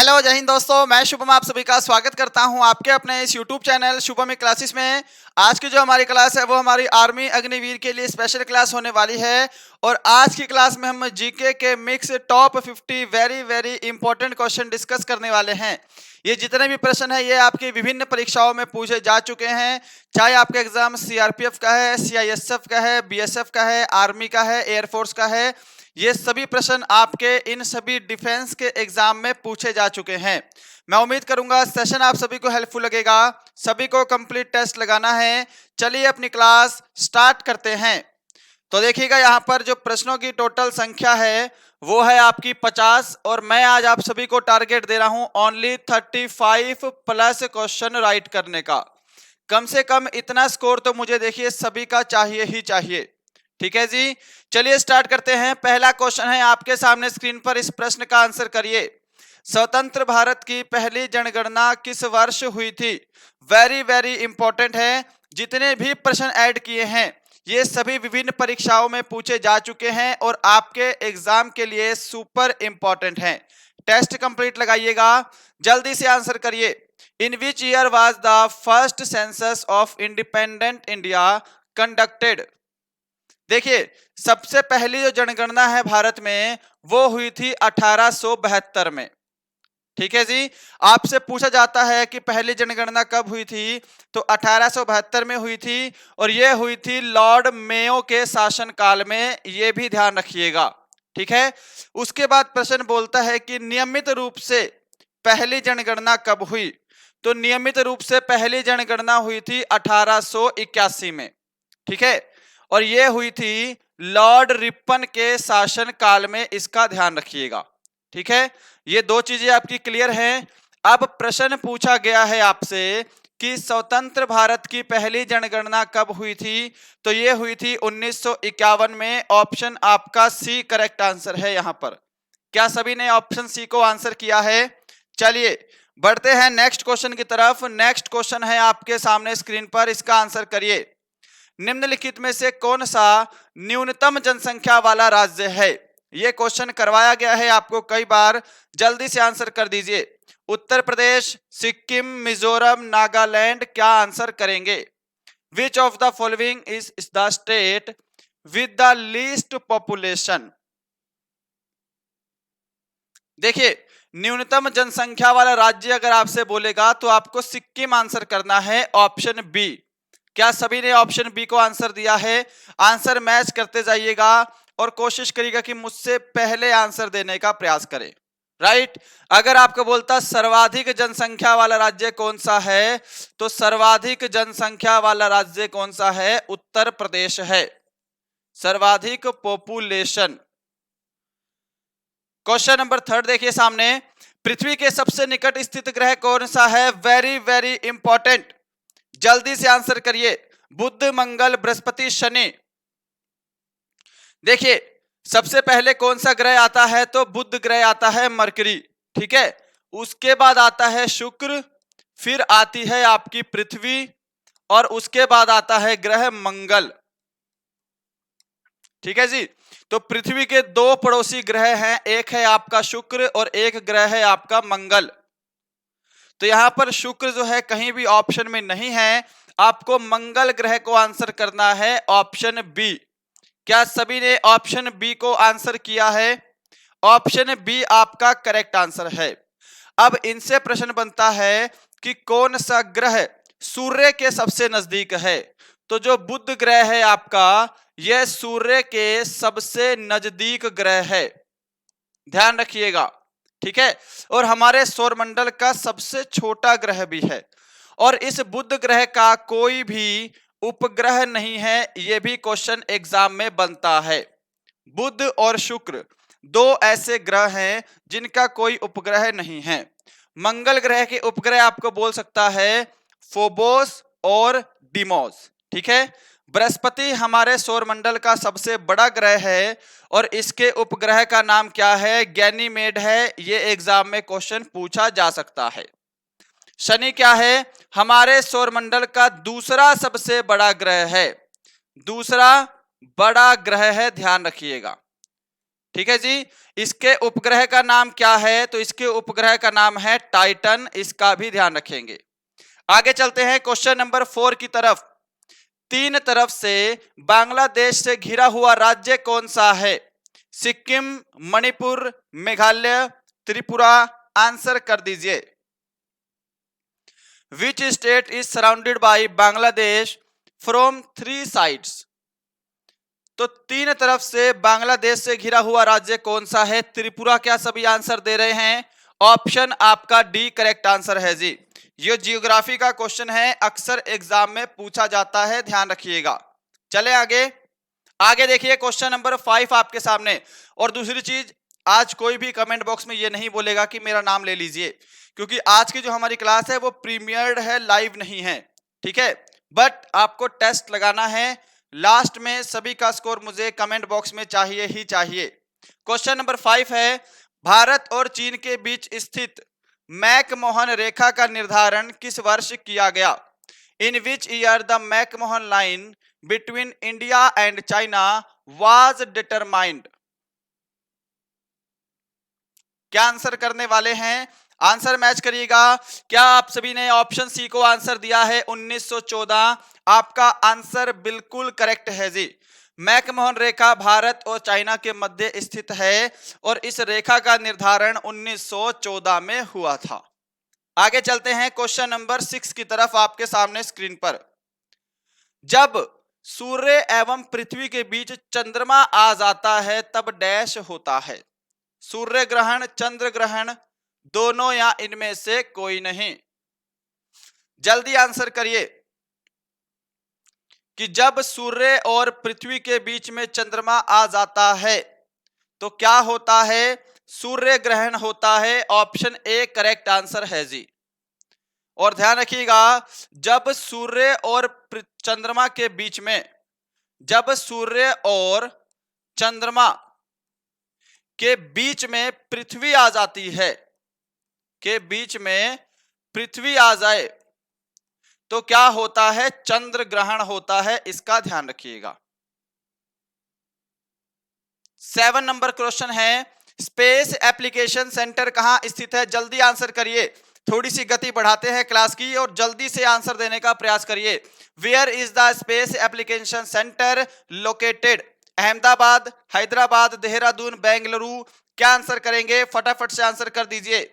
Hello जय हिंद दोस्तों, मैं शुभम आप सभी का स्वागत करता हूं आपके अपने इस यूट्यूब चैनल शुभम क्लासेस में। आज की जो हमारी क्लास है वो हमारी आर्मी अग्निवीर के लिए स्पेशल क्लास होने वाली है। और आज की क्लास में हम जीके के mix top 50 very very important question discuss करने वाले हैं। ये जितने भी प्रश्न है ये आपकी विभिन्न परीक्षाओं में पूछे जा चुके हैं, चाहे आपका एग्जाम सीआरपीएफ का है, सीआईएसएफ का है, बीएसएफ का है, आर्मी का है, एयरफोर्स का है। ये सभी प्रश्न आपके इन सभी डिफेंस के एग्जाम में पूछे जा चुके हैं। मैं उम्मीद करूंगा सेशन आप सभी को हेल्पफुल लगेगा। सभी को कंप्लीट टेस्ट लगाना है। चलिए अपनी क्लास स्टार्ट करते हैं। तो देखिएगा यहाँ पर जो प्रश्नों की टोटल संख्या है वो है आपकी 50 और मैं आज आप सभी को टारगेट दे रहा हूं ओनली 35 प्लस क्वेश्चन राइट करने का। कम से कम इतना स्कोर तो मुझे देखिए सभी का चाहिए ही चाहिए। ठीक है जी, चलिए स्टार्ट करते हैं। पहला क्वेश्चन है आपके सामने स्क्रीन पर, इस प्रश्न का आंसर करिए। स्वतंत्र भारत की पहली जनगणना किस वर्ष हुई थी? वेरी वेरी इंपॉर्टेंट है। जितने भी प्रश्न ऐड किए हैं ये सभी विभिन्न परीक्षाओं में पूछे जा चुके हैं और आपके एग्जाम के लिए सुपर इंपॉर्टेंट हैं। टेस्ट कंप्लीट लगाइएगा, जल्दी से आंसर करिए। In which year was the first census of independent India conducted? देखिए सबसे पहली जो जनगणना है भारत में वो हुई थी 1872 में। ठीक है जी, आपसे पूछा जाता है कि पहली जनगणना कब हुई थी, तो 1872 में हुई थी और ये हुई थी लॉर्ड मेयो के शासन काल में, ये भी ध्यान रखिएगा। ठीक है, उसके बाद प्रश्न बोलता है कि नियमित रूप से पहली जनगणना कब हुई? तो नियमित रूप से पहली जनगणना हुई थी 1881 में। ठीक है, और ये हुई थी लॉर्ड रिपन के शासन काल में, इसका ध्यान रखिएगा। ठीक है, ये दो चीजें आपकी क्लियर हैं। अब प्रश्न पूछा गया है आपसे कि स्वतंत्र भारत की पहली जनगणना कब हुई थी, तो ये हुई थी 1951 में। ऑप्शन आपका सी करेक्ट आंसर है। यहां पर क्या सभी ने ऑप्शन सी को आंसर किया है? चलिए बढ़ते हैं नेक्स्ट क्वेश्चन की तरफ। नेक्स्ट क्वेश्चन है आपके सामने स्क्रीन पर, इसका आंसर करिए। निम्नलिखित में से कौन सा न्यूनतम जनसंख्या वाला राज्य है? यह क्वेश्चन करवाया गया है आपको कई बार, जल्दी से आंसर कर दीजिए। उत्तर प्रदेश, सिक्किम, मिजोरम, नागालैंड, क्या आंसर करेंगे? Which of the following is the state with the least population? देखिए न्यूनतम जनसंख्या वाला राज्य अगर आपसे बोलेगा तो आपको सिक्किम आंसर करना है, ऑप्शन बी। क्या सभी ने ऑप्शन बी को आंसर दिया है? आंसर मैच करते जाइएगा और कोशिश करिएगा कि मुझसे पहले आंसर देने का प्रयास करें। राइट, अगर आपको बोलता सर्वाधिक जनसंख्या वाला राज्य कौन सा है, तो सर्वाधिक जनसंख्या वाला राज्य कौन सा है? उत्तर प्रदेश है, सर्वाधिक पॉपुलेशन। क्वेश्चन नंबर 3 देखिए सामने, पृथ्वी के सबसे निकट स्थित ग्रह कौन सा है? वेरी वेरी इंपॉर्टेंट, जल्दी से आंसर करिए। बुध, मंगल, बृहस्पति, शनि। देखिए सबसे पहले कौन सा ग्रह आता है, तो बुध ग्रह आता है, मरकरी। ठीक है, उसके बाद आता है शुक्र, फिर आती है आपकी पृथ्वी और उसके बाद आता है ग्रह मंगल। ठीक है जी, तो पृथ्वी के दो पड़ोसी ग्रह हैं, एक है आपका शुक्र और एक ग्रह है आपका मंगल। तो यहां पर शुक्र जो है कहीं भी ऑप्शन में नहीं है, आपको मंगल ग्रह को आंसर करना है, ऑप्शन बी। क्या सभी ने ऑप्शन बी को आंसर किया है? ऑप्शन बी आपका करेक्ट आंसर है। अब इनसे प्रश्न बनता है कि कौन सा ग्रह सूर्य के सबसे नजदीक है? तो जो बुध ग्रह है आपका, यह सूर्य के सबसे नजदीक ग्रह है, ध्यान रखिएगा। ठीक है, और हमारे सौरमंडल का सबसे छोटा ग्रह भी है। और इस बुध ग्रह का कोई भी उपग्रह नहीं है, यह भी क्वेश्चन एग्जाम में बनता है। बुध और शुक्र दो ऐसे ग्रह हैं जिनका कोई उपग्रह नहीं है। मंगल ग्रह के उपग्रह आपको बोल सकता है फोबोस और डिमोस। ठीक है, बृहस्पति हमारे सौरमंडल का सबसे बड़ा ग्रह है और इसके उपग्रह का नाम क्या है? गैनीमेड है। ये एग्जाम में क्वेश्चन पूछा जा सकता है। शनि क्या है? हमारे सौरमंडल का दूसरा सबसे बड़ा ग्रह है, दूसरा बड़ा ग्रह है, ध्यान रखिएगा। ठीक है जी। इसके उपग्रह का नाम क्या है? तो इसके उपग्रह का नाम है टाइटन, इसका भी ध्यान रखेंगे। आगे चलते हैं क्वेश्चन नंबर 4 की तरफ। तीन तरफ से बांग्लादेश से घिरा हुआ राज्य कौन सा है? सिक्किम, मणिपुर, मेघालय, त्रिपुरा। आंसर कर दीजिए। विच state is surrounded by Bangladesh from three sides? तो तीन तरफ से बांग्लादेश से घिरा हुआ राज्य कौन सा है? त्रिपुरा। क्या सभी आंसर दे रहे हैं? ऑप्शन आपका डी करेक्ट आंसर है जी। ये जियोग्राफी का क्वेश्चन है, अक्सर एग्जाम में पूछा जाता है, ध्यान रखिएगा। चले आगे। आगे देखिए क्वेश्चन नंबर 5 आपके सामने। और दूसरी चीज, आज कोई भी कमेंट बॉक्स में ये नहीं बोलेगा कि मेरा नाम ले लीजिए, क्योंकि आज की जो हमारी क्लास है वो प्रीमियर्ड है, लाइव नहीं है। ठीक है, बट आपको टेस्ट लगाना है। लास्ट में सभी का स्कोर मुझे कमेंट बॉक्स में चाहिए ही चाहिए। क्वेश्चन नंबर 5 है, भारत और चीन के बीच स्थित मैकमोहन रेखा का निर्धारण किस वर्ष किया गया? In which year the McMahon line between India and China was determined? क्या आंसर करने वाले हैं? आंसर मैच करिएगा। क्या आप सभी ने ऑप्शन सी को आंसर दिया है 1914? आपका आंसर बिल्कुल करेक्ट है जी। मैकमोहन रेखा भारत और चाइना के मध्य स्थित है और इस रेखा का निर्धारण 1914 में हुआ था। आगे चलते हैं क्वेश्चन नंबर 6 की तरफ आपके सामने स्क्रीन पर। जब सूर्य एवं पृथ्वी के बीच चंद्रमा आ जाता है तब डैश होता है? सूर्य ग्रहण, चंद्र ग्रहण, दोनों या इनमें से कोई नहीं। जल्दी आंसर करिए कि जब सूर्य और पृथ्वी के बीच में चंद्रमा आ जाता है तो क्या होता है? सूर्य ग्रहण होता है। ऑप्शन ए करेक्ट आंसर है जी। और ध्यान रखिएगा, जब सूर्य और चंद्रमा के बीच में, जब सूर्य और चंद्रमा के बीच में पृथ्वी आ जाती है, के बीच में पृथ्वी आ जाए तो क्या होता है? चंद्र ग्रहण होता है। इसका ध्यान रखिएगा। 7 नंबर क्वेश्चन है, स्पेस एप्लीकेशन सेंटर कहां स्थित है? जल्दी आंसर करिए। थोड़ी सी गति बढ़ाते हैं क्लास की और जल्दी से आंसर देने का प्रयास करिए। Where is the space application centre located? Ahmedabad, Hyderabad, Dehradun, Bengaluru. क्या आंसर करेंगे? फटाफट से आंसर कर दीजिए।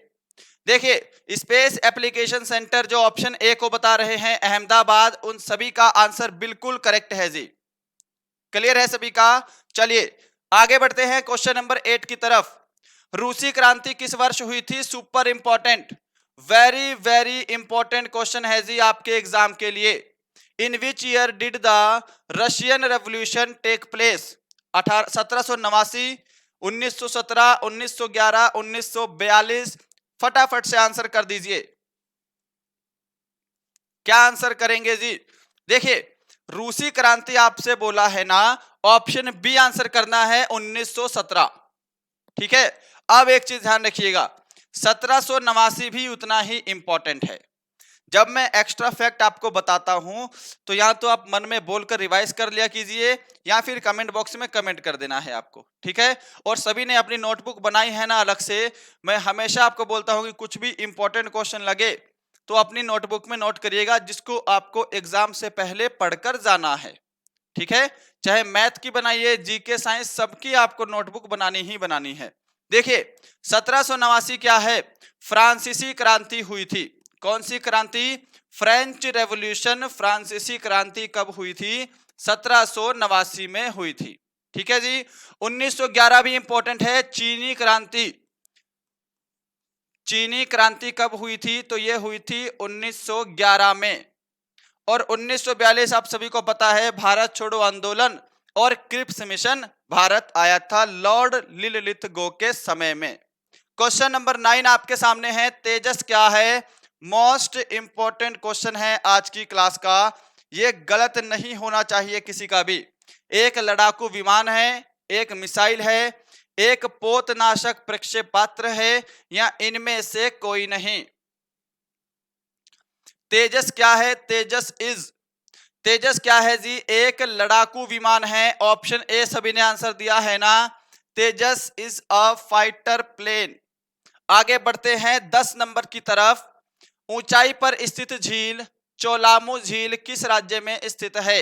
देखिए, स्पेस एप्लीकेशन सेंटर जो ऑप्शन ए को बता रहे हैं अहमदाबाद, उन सभी का आंसर बिल्कुल करेक्ट है जी। क्लियर है सभी का? चलिए आगे बढ़ते हैं क्वेश्चन नंबर 8 की तरफ। रूसी क्रांति किस वर्ष हुई थी? Super important, very very important question है जी आपके एग्जाम के लिए। In which year did the Russian revolution take place? 1789, 1917, 1911, 1942। फटाफट से आंसर कर दीजिए। क्या आंसर करेंगे जी? देखिए, रूसी क्रांति आपसे बोला है ना, ऑप्शन बी आंसर करना है 1917। ठीक है, अब एक चीज ध्यान रखिएगा, 1789 भी उतना ही इंपॉर्टेंट है। जब मैं एक्स्ट्रा फैक्ट आपको बताता हूं तो या तो आप मन में बोलकर रिवाइज कर लिया कीजिए या फिर कमेंट बॉक्स में कमेंट कर देना है आपको। ठीक है, और सभी ने अपनी नोटबुक बनाई है ना अलग से? मैं हमेशा आपको बोलता हूं कि कुछ भी इंपॉर्टेंट क्वेश्चन लगे तो अपनी नोटबुक में नोट करिएगा, जिसको आपको एग्जाम से पहले पढ़कर जाना है। ठीक है, चाहे मैथ की बनाइए, जीके, साइंस, सबकी आपको नोटबुक बनानी ही बनानी है। देखिए, 1789 क्या है? फ्रांसीसी क्रांति हुई थी। कौन सी क्रांति? French revolution. फ्रांसीसी क्रांति कब हुई थी? 1789 में हुई थी। ठीक है जी। 1911 भी इंपॉर्टेंट है, चीनी क्रांति। चीनी क्रांति कब हुई थी? तो ये हुई थी 1911 में। और 1942 आप सभी को पता है, भारत छोड़ो आंदोलन और क्रिप्स मिशन भारत आया था लॉर्ड लिलिथगो के समय में। क्वेश्चन नंबर 9 आपके सामने है, तेजस क्या है? मोस्ट इंपॉर्टेंट क्वेश्चन है आज की क्लास का, ये गलत नहीं होना चाहिए किसी का भी। एक लड़ाकू विमान है, एक मिसाइल है, एक पोतनाशक प्रक्षेपास्त्र है, या इनमें से कोई नहीं? तेजस क्या है? तेजस क्या है जी? एक लड़ाकू विमान है। ऑप्शन ए सभी ने आंसर दिया है ना? तेजस इज अ फाइटर प्लेन। आगे बढ़ते हैं 10 नंबर की तरफ। ऊंचाई पर स्थित झील चोलामू झील किस राज्य में स्थित है?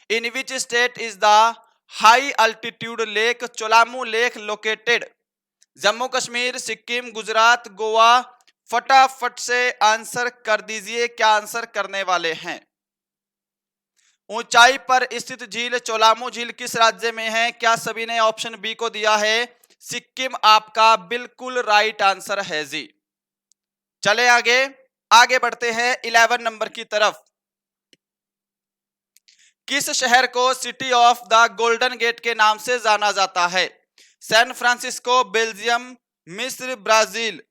In which state is the high altitude lake Cholamu lake located? Jammu Kashmir, Sikkim, Gujarat, Goa. फटाफट से आंसर कर दीजिए, क्या आंसर करने वाले हैं? ऊंचाई पर स्थित झील चोलामू झील किस राज्य में है? क्या सभी ने ऑप्शन बी को दिया है? सिक्किम आपका बिल्कुल राइट आंसर है जी। चले आगे, आगे बढ़ते हैं 11 नंबर की तरफ। किस शहर को city of the golden gate के नाम से जाना जाता है? सैन फ्रांसिस्को, बेल्जियम, मिस्र, Brazil.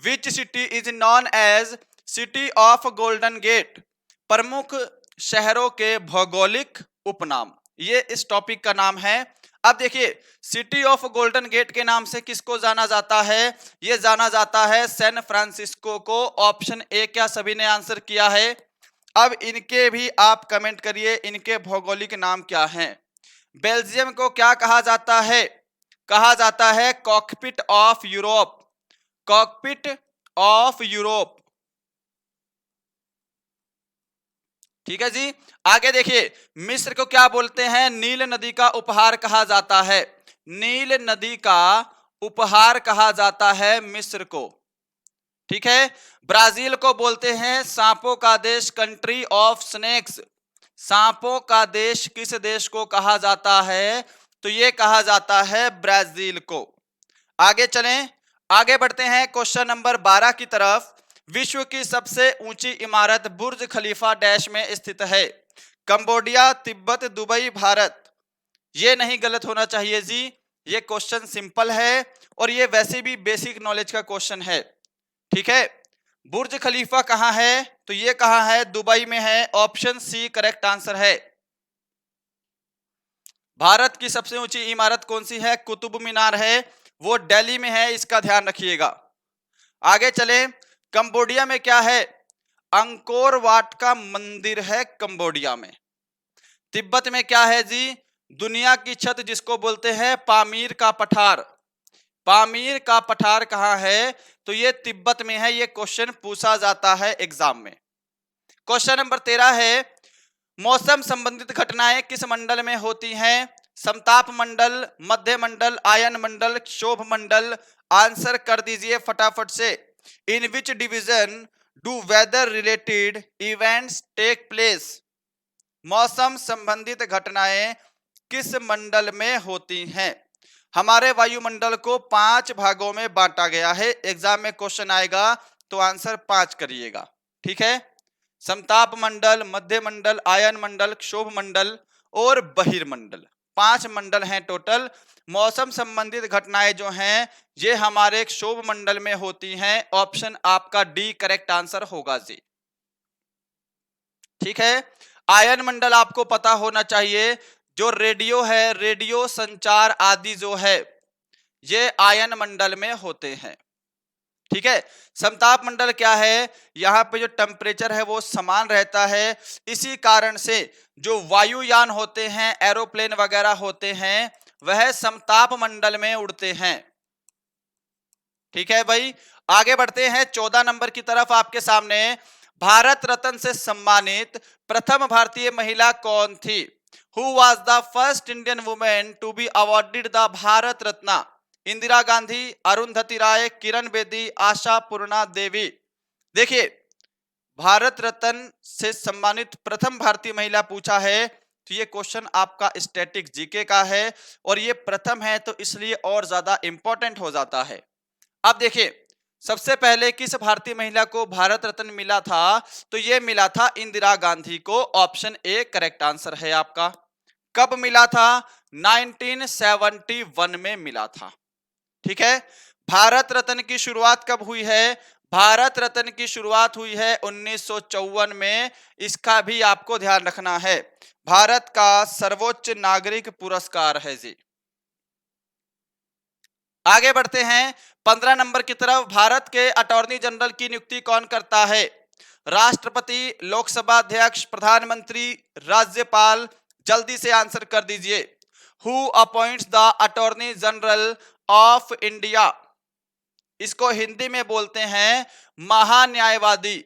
Which city is known as city of golden gate? प्रमुख शहरों के भौगोलिक उपनाम, ये इस टॉपिक का नाम है। अब देखिए, सिटी ऑफ गोल्डन गेट के नाम से किसको जाना जाता है? ये जाना जाता है सैन फ्रांसिस्को को। ऑप्शन ए क्या सभी ने आंसर किया है? अब इनके भी आप कमेंट करिए, इनके भौगोलिक नाम क्या हैं? बेल्जियम को क्या कहा जाता है? कहा जाता है cockpit of Europe. Cockpit of Europe, ठीक है जी। आगे देखिए, मिस्र को क्या बोलते हैं? नील नदी का उपहार कहा जाता है। नील नदी का उपहार कहा जाता है मिस्र को, ठीक है। ब्राजील को बोलते हैं सांपों का देश, कंट्री ऑफ स्नेक्स। सांपों का देश किस देश को कहा जाता है? तो ये कहा जाता है ब्राजील को। आगे चलें, आगे बढ़ते हैं क्वेश्चन नंबर 12 की तरफ। विश्व की सबसे ऊंची इमारत बुर्ज खलीफा डैश में स्थित है? Cambodia, Tibet, Dubai, Bharat. ये नहीं गलत होना चाहिए जी, ये क्वेश्चन सिंपल है और ये वैसे भी बेसिक नॉलेज का क्वेश्चन है, ठीक है। बुर्ज खलीफा कहाँ है? तो ये कहाँ है? दुबई में है। ऑप्शन सी करेक्ट आंसर है। भारत की सबसे ऊंची इमारत कौन सी है? कुतुब मीनार है, वो दिल्ली में है, इसका ध्यान रखिएगा। आगे चले, कंबोडिया में क्या है? अंकोर वाट का मंदिर है कंबोडिया में। तिब्बत में क्या है जी? दुनिया की छत जिसको बोलते हैं पामीर का पठार। पामीर का पठार कहाँ है? तो ये तिब्बत में है। ये क्वेश्चन पूछा जाता है एग्जाम में। क्वेश्चन नंबर 13 है, मौसम संबंधित घटनाएं किस मंडल में होती हैं? समताप मंडल, मध्य मंडल, आयन मंडल, क्षोभ मंडल। आंसर कर दीजिए फटाफट से। In which division do weather related events take place? मौसम संबंधित घटनाएं किस मंडल में होती हैं? हमारे वायुमंडल को 5 भागों में बांटा गया है। एग्जाम में क्वेश्चन आएगा तो आंसर 5 करिएगा, ठीक है। समताप मंडल, मध्य मंडल, आयन मंडल, क्षोभ मंडल और बहिर्मंडल, 5 मंडल हैं टोटल। मौसम संबंधित घटनाएं जो हैं ये हमारे क्षोभ मंडल में होती हैं। ऑप्शन आपका डी करेक्ट आंसर होगा जी, ठीक है। आयन मंडल आपको पता होना चाहिए, जो रेडियो है, रेडियो संचार आदि जो है ये आयन मंडल में होते हैं, ठीक है। समताप मंडल क्या है? यहाँ पे जो टेम्परेचर है वो समान रहता है। इसी कारण से जो वायुयान होते हैं, एरोप्लेन वगैरह होते हैं, वह समताप मंडल में उड़ते हैं, ठीक है भाई। आगे बढ़ते हैं 14 नंबर की तरफ। आपके सामने भारत रत्न से सम्मानित प्रथम भारतीय महिला कौन थी? Who was the first Indian women to be awarded the Bharat Ratna? Indira Gandhi, Arundhati Roy, Kiran Bedi, Asha Purna Devi. देखिए, भारत रत्न से सम्मानित प्रथम भारतीय महिला पूछा है तो ये क्वेश्चन आपका स्टैटिक जीके का है और ये प्रथम है तो इसलिए और ज्यादा इंपॉर्टेंट हो जाता है। अब देखिए, सबसे पहले किस भारतीय महिला को भारत रत्न मिला था? तो ये मिला था इंदिरा गांधी को। ऑप्शन ए करेक्ट आंसर है आपका। कब मिला था? 1971 में मिला था, ठीक है। भारत रत्न की शुरुआत कब हुई है? भारत रत्न की शुरुआत हुई है 1954 में। इसका भी आपको ध्यान रखना है, भारत का सर्वोच्च नागरिक पुरस्कार है जी। आगे बढ़ते हैं 15 नंबर की तरफ। भारत के अटॉर्नी जनरल की नियुक्ति कौन करता है? राष्ट्रपति, लोकसभा अध्यक्ष, प्रधानमंत्री, राज्यपाल, जल्दी से आंसर कर दीजिए। Who appoints the attorney general of India? इसको हिंदी में बोलते हैं महान्यायवादी।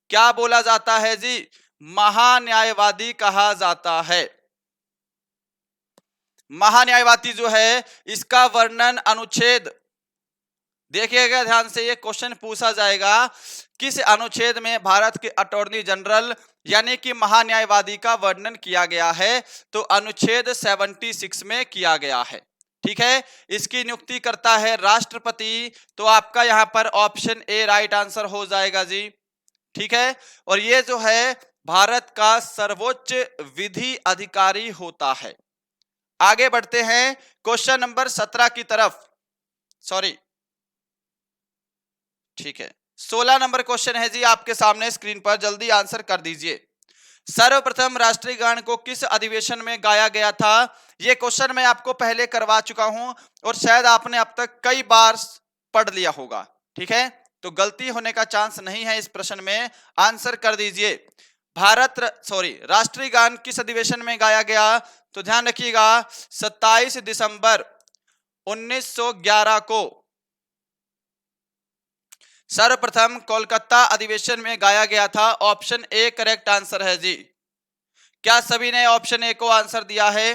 क्या बोला जाता है जी? महान्यायवादी कहा जाता है। महान्यायवादी जो है इसका वर्णन अनुच्छेद, देखिएगा ध्यान से, ये क्वेश्चन पूछा जाएगा किस अनुच्छेद में भारत के अटॉर्नी जनरल यानी कि महान्यायवादी का वर्णन किया गया है? तो अनुच्छेद 76 में किया गया है। ठीक है, इसकी नियुक्ति करता है राष्ट्रपति। तो आपका यहां पर ऑप्शन ए राइट आंसर हो जाएगा जी। ठीक है, और ये जो है भारत का सर्वोच्च विधि अधिकारी होता है। आगे बढ़ते हैं क्वेश्चन नंबर 17 की तरफ। सॉरी, ठीक है, 16 नंबर क्वेश्चन है जी आपके सामने स्क्रीन पर, जल्दी आंसर कर दीजिए। सर्वप्रथम राष्ट्रीय गान को किस अधिवेशन में गाया गया था? यह क्वेश्चन मैं आपको पहले करवा चुका हूं और शायद आपने अब तक कई बार पढ़ लिया होगा। ठीक है, तो गलती होने का चांस नहीं है इस प्रश्न में। आंसर कर दीजिए। राष्ट्रीय गान किस अधिवेशन में गाया गया? तो ध्यान रखिएगा 27 दिसंबर 1911 को सर्वप्रथम कोलकाता अधिवेशन में गाया गया था। ऑप्शन ए करेक्ट आंसर है जी। क्या सभी ने ऑप्शन ए को आंसर दिया है?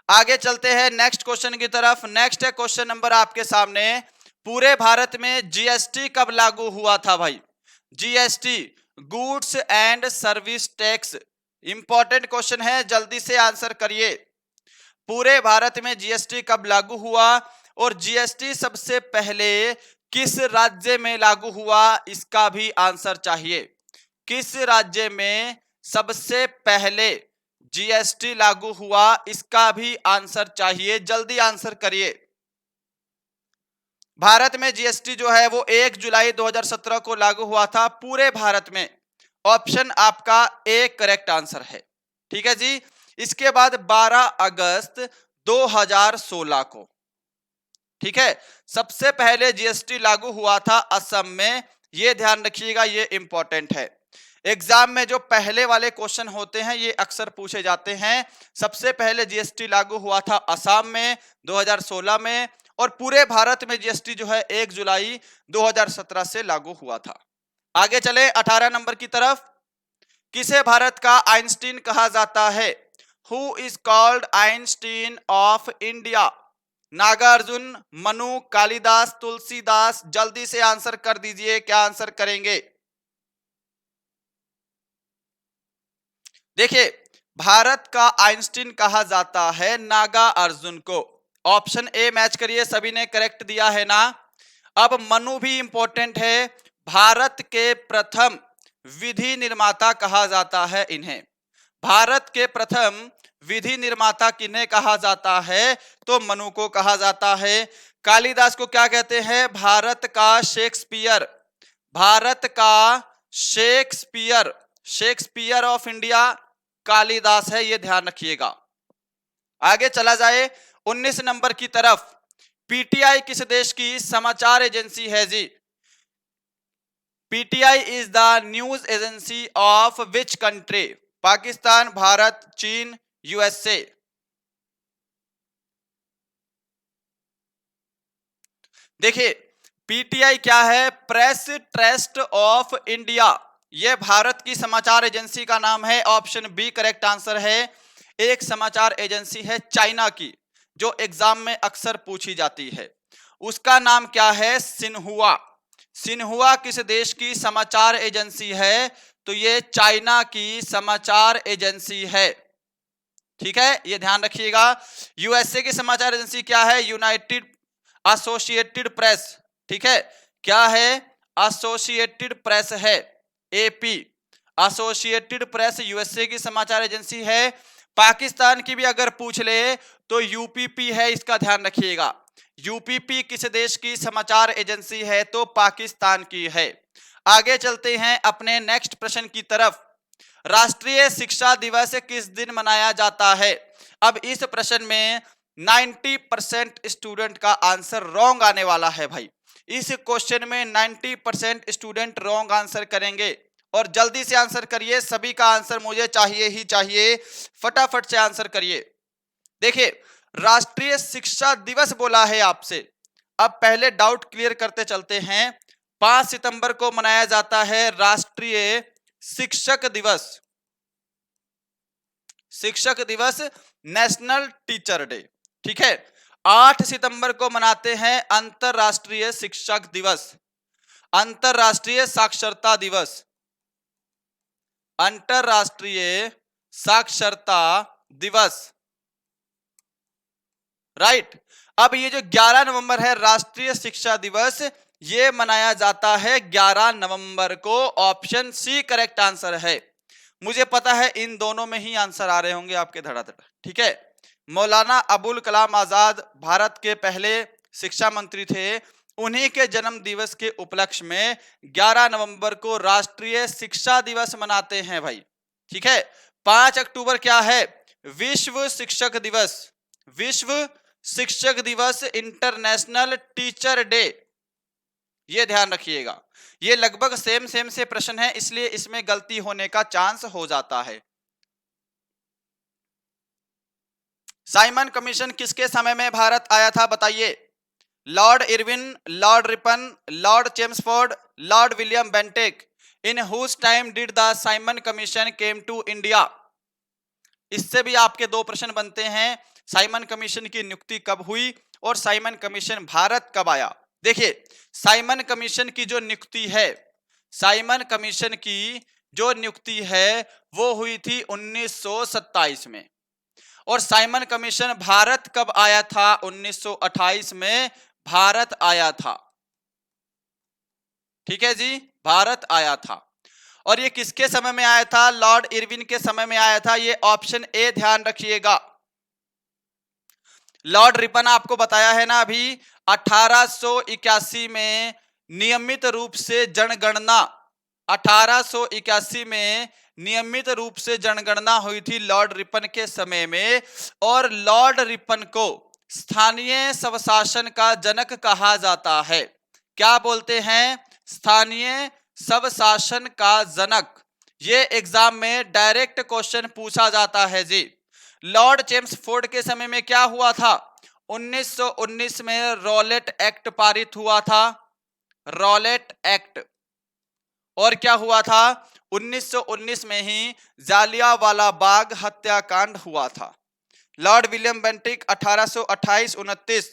आगे चलते हैं नेक्स्ट क्वेश्चन की तरफ। नेक्स्ट है क्वेश्चन नंबर आपके सामने, पूरे भारत में जीएसटी कब लागू हुआ था भाई? GST, goods and service tax, important question है, जल्दी से आंसर करिए। पूरे भारत में जीएसटी कब लागू हुआ और जीएसटी सबसे पहले किस राज्य में लागू हुआ? इसका भी आंसर चाहिए। किस राज्य में सबसे पहले जीएसटी लागू हुआ? इसका भी आंसर चाहिए, जल्दी आंसर करिए। भारत में जीएसटी जो है वो 1 जुलाई 2017 को लागू हुआ था पूरे भारत में। ऑप्शन आपका ए करेक्ट आंसर है। ठीक है जी। इसके बाद 12 अगस्त 2016 को, ठीक है, सबसे पहले जीएसटी लागू हुआ था असम में। ये ध्यान रखिएगा, ये इंपॉर्टेंट है। एग्जाम में जो पहले वाले क्वेश्चन होते हैं ये अक्सर पूछे जाते हैं। सबसे पहले जीएसटी लागू हुआ था असम में 2016 में, और पूरे भारत में जीएसटी जो है 1 जुलाई 2017 से लागू हुआ था। आगे चले 18 नंबर की तरफ। किसे भारत का आइंस्टीन कहा जाता है? Who is called Einstein of India? Nagarjun, Manu, Kalidas, Tulsidas, जल्दी से आंसर कर दीजिए। क्या आंसर करेंगे? देखिए, भारत का आइंस्टीन कहा जाता है नागार्जुन को। ऑप्शन ए मैच करिए, सभी ने करेक्ट दिया है ना। अब मनु भी इंपॉर्टेंट है। भारत के प्रथम विधि निर्माता कहा जाता है इन्हें। भारत के प्रथम विधि निर्माता किन्हें कहा जाता है? तो मनु को कहा जाता है। कालिदास को क्या कहते हैं? भारत का शेक्सपियर। भारत का Shakespeare, Shakespeare of India Kalidas है, ये ध्यान रखिएगा। आगे चला जाए 19 नंबर की तरफ। पीटीआई किस देश की समाचार एजेंसी है जी? PTI is the news agency of which country? Pakistan, Bharat, चीन, यूएसए। देखिए, पीटीआई क्या है? Press Trust of India. यह भारत की समाचार एजेंसी का नाम है। ऑप्शन बी करेक्ट आंसर है। एक समाचार एजेंसी है चाइना की जो एग्जाम में अक्सर पूछी जाती है, उसका नाम क्या है? सिन्हुआ। सिन्हुआ किस देश की समाचार एजेंसी है? तो ये चाइना की समाचार एजेंसी है। ठीक है, ये ध्यान रखिएगा। यूएसए की समाचार एजेंसी क्या है? United associated press. ठीक है, क्या है? एसोसिएटेड प्रेस है, एपी। एसोसिएटेड प्रेस यूएसए की समाचार एजेंसी है। पाकिस्तान की भी अगर पूछ ले तो यूपीपी है, इसका ध्यान रखिएगा। यूपीपी किस देश की समाचार एजेंसी है? तो पाकिस्तान की है। आगे चलते हैं अपने नेक्स्ट प्रश्न की तरफ। राष्ट्रीय शिक्षा दिवस किस दिन मनाया जाता है? अब इस प्रश्न में 90% स्टूडेंट का आंसर रॉन्ग आने वाला है भाई। इस क्वेश्चन में 90% स्टूडेंट रॉन्ग आंसर करेंगे। और जल्दी से आंसर करिए, सभी का आंसर मुझे चाहिए ही चाहिए, फटाफट से आंसर करिए। देखिए, राष्ट्रीय शिक्षा दिवस बोला है आपसे। अब पहले डाउट क्लियर करते चलते हैं। 5 सितंबर को मनाया जाता है राष्ट्रीय शिक्षक दिवस। शिक्षक दिवस, नेशनल टीचर डे, ठीक है। 8 सितंबर को मनाते हैं अंतरराष्ट्रीय शिक्षक दिवस, अंतरराष्ट्रीय साक्षरता दिवस, अंतरराष्ट्रीय साक्षरता दिवस, राइट। अब ये जो 11 नवंबर है राष्ट्रीय शिक्षा दिवस, ये मनाया जाता है 11 नवंबर को। ऑप्शन सी करेक्ट आंसर है। मुझे पता है इन दोनों में ही आंसर आ रहे होंगे आपके धड़ाधड़, ठीक है। मौलाना अबुल कलाम आजाद भारत के पहले शिक्षा मंत्री थे। उन्हीं के जन्म दिवस के उपलक्ष्य में 11 नवंबर को राष्ट्रीय शिक्षा दिवस मनाते हैं भाई, ठीक है। 5 अक्टूबर क्या है? विश्व शिक्षक दिवस, विश्व शिक्षक दिवस, इंटरनेशनल टीचर डे। ये ध्यान रखिएगा, ये लगभग सेम से प्रश्न है, इसलिए इसमें गलती होने का चांस हो जाता है। साइमन कमीशन किसके समय में भारत आया था बताइए? Lord Irwin, Lord Ripon, Lord Chelmsford, Lord William Bentinck. In whose time did the Simon Commission came to India? इससे भी आपके दो प्रश्न बनते हैं। साइमन कमीशन की नियुक्ति कब हुई और साइमन कमीशन भारत कब आया? देखिए, साइमन कमीशन की जो नियुक्ति है, साइमन कमीशन की जो नियुक्ति है वो हुई थी 1927 में। और साइमन कमीशन भारत कब आया था? 1928 में भारत आया था, ठीक है जी, भारत आया था। और ये किसके समय में आया था? लॉर्ड इरविन के समय में आया था। ये ऑप्शन ए ध्यान रखिएगा। लॉर्ड रिपन आपको बताया है ना अभी, 1881 में नियमित रूप से जनगणना, 1881 में नियमित रूप से जनगणना हुई थी लॉर्ड रिपन के समय में। और लॉर्ड रिपन को स्थानीय स्वशासन का जनक कहा जाता है। क्या बोलते हैं? स्थानीय स्वशासन का जनक। ये एग्जाम में डायरेक्ट क्वेश्चन पूछा जाता है जी। लॉर्ड चेम्सफोर्ड के समय में क्या हुआ था? 1919 में रॉलेट एक्ट पारित हुआ था, रॉलेट एक्ट। और क्या हुआ था? 1919 में ही जालियांवाला बाग हत्याकांड हुआ था। लॉर्ड विलियम बेंटिक 1828-29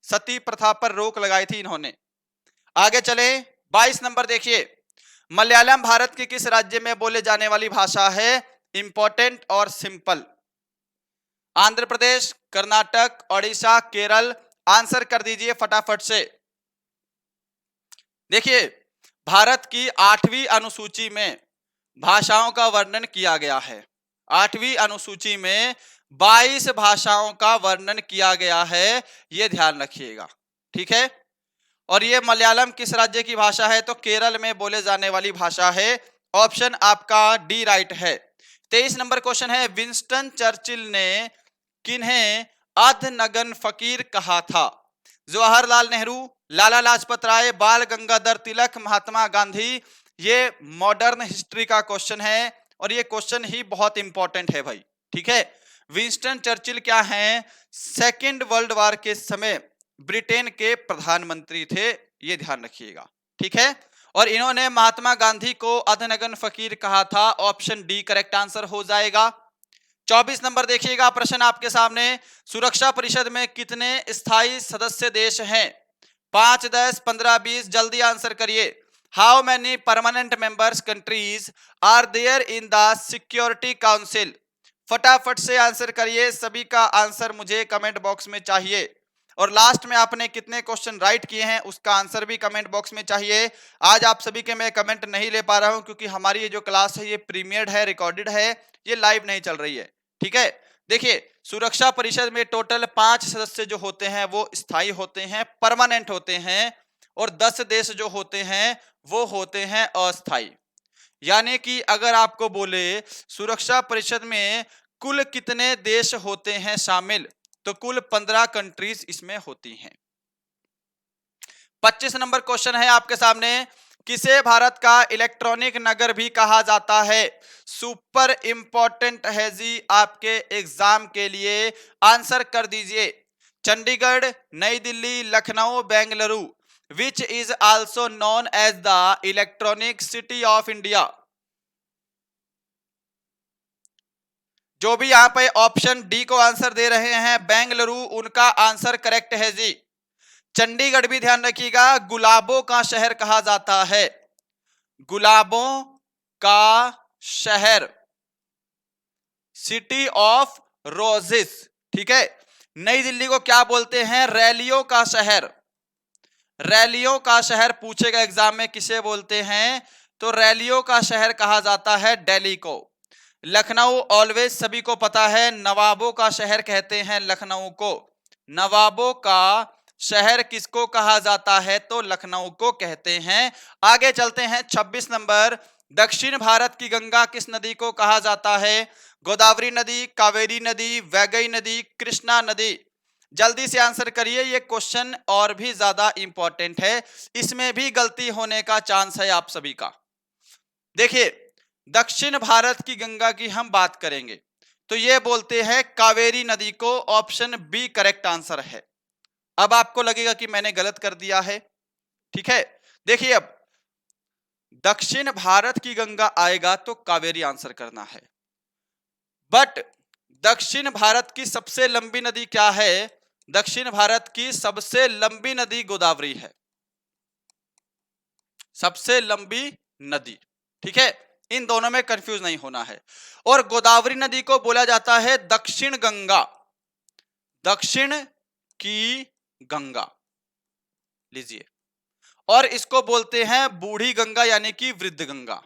सती प्रथा पर रोक लगाई थी इन्होंने। आगे चले, 22 नंबर देखिए। मलयालम भारत के किस राज्य में बोले जाने वाली भाषा है? इंपॉर्टेंट और सिंपल। आंध्र प्रदेश, कर्नाटक, ओडिशा, केरल। आंसर कर दीजिए फटाफट से। देखिए, भारत की 8वीं अनुसूची में भाषाओं का वर्णन किया गया है। 8वीं अनुसूची में 22 भाषाओं का वर्णन किया गया है, यह ध्यान रखिएगा, ठीक है। और ये मलयालम किस राज्य की भाषा है? तो केरल में बोले जाने वाली भाषा है। ऑप्शन आपका डी राइट है। 23 नंबर क्वेश्चन है, विंस्टन चर्चिल ने किन्हें अधनगन फकीर कहा था? जवाहरलाल नेहरू, लाला लाजपत राय, बाल गंगाधर तिलक, महात्मा गांधी। ये मॉडर्न हिस्ट्री का क्वेश्चन है और ये क्वेश्चन ही बहुत इंपॉर्टेंट है भाई, ठीक है। विंस्टन चर्चिल क्या हैं? सेकेंड वर्ल्ड वॉर के समय ब्रिटेन के प्रधानमंत्री थे, ये ध्यान रखिएगा, ठीक है। और इन्होंने महात्मा गांधी को अधनगन फकीर कहा था। ऑप्शन डी करेक्ट आंसर हो जाएगा। 24 नंबर देखिएगा प्रश्न आपके सामने। सुरक्षा परिषद में कितने स्थायी सदस्य देश हैं? 5, 10, 15, 20। जल्दी आंसर करिए। How many permanent members countries are there in the security council? फटाफट से आंसर करिए, सभी का आंसर मुझे कमेंट बॉक्स में चाहिए। और लास्ट में आपने कितने क्वेश्चन राइट किए हैं उसका आंसर भी कमेंट बॉक्स में चाहिए। आज आप सभी के मैं कमेंट नहीं ले पा रहा हूं क्योंकि हमारी ये जो क्लास है ये प्रीमियर्ड है, रिकॉर्डेड है, ये लाइव नहीं चल रही है, ठीक है। देखिए, सुरक्षा परिषद में टोटल 5 सदस्य जो होते हैं वो स्थायी होते हैं, परमानेंट होते हैं। और 10 देश जो होते हैं वो होते हैं अस्थायी। यानी कि अगर आपको बोले सुरक्षा परिषद में कुल कितने देश होते हैं शामिल, तो कुल 15 कंट्रीज इसमें होती हैं। 25 नंबर क्वेश्चन है आपके सामने। किसे भारत का इलेक्ट्रॉनिक नगर भी कहा जाता है? सुपर इंपॉर्टेंट है जी आपके एग्जाम के लिए, आंसर कर दीजिए। Chandigarh, Nai Delhi, Lucknow, Bengaluru. Which is also known as the electronic city of India. जो भी यहां पे ऑप्शन डी को आंसर दे रहे हैं बेंगलुरु, उनका आंसर करेक्ट है जी। चंडीगढ़ भी ध्यान रखिएगा, गुलाबों का शहर कहा जाता है, गुलाबों का शहर, सिटी ऑफ रोजेस। ठीक है। नई दिल्ली को क्या बोलते हैं? रैलियों का शहर, रैलियों का शहर पूछेगा एग्जाम में, किसे बोलते हैं? तो रैलियों का शहर कहा जाता है दिल्ली को। लखनऊ ऑलवेज सभी को पता है, नवाबों का शहर कहते हैं लखनऊ को। नवाबों का शहर किसको कहा जाता है? तो लखनऊ को कहते हैं। आगे चलते हैं 26 नंबर। दक्षिण भारत की गंगा किस नदी को कहा जाता है? गोदावरी नदी, कावेरी नदी, वैगई नदी, कृष्णा नदी। जल्दी से आंसर करिए, ये क्वेश्चन और भी ज्यादा इंपॉर्टेंट है, इसमें भी गलती होने का चांस है आप सभी का। देखिए, दक्षिण भारत की गंगा की हम बात करेंगे तो ये बोलते हैं कावेरी नदी को, ऑप्शन बी करेक्ट आंसर है। अब आपको लगेगा कि मैंने गलत कर दिया है, ठीक है। देखिए, अब दक्षिण भारत की गंगा आएगा तो कावेरी आंसर करना है, बट दक्षिण भारत की सबसे लंबी नदी क्या है? दक्षिण भारत की सबसे लंबी नदी गोदावरी है, सबसे लंबी नदी। ठीक है, इन दोनों में कंफ्यूज नहीं होना है। और गोदावरी नदी को बोला जाता है दक्षिण गंगा, दक्षिण की गंगा लीजिए, और इसको बोलते हैं बूढ़ी गंगा यानी कि वृद्ध गंगा।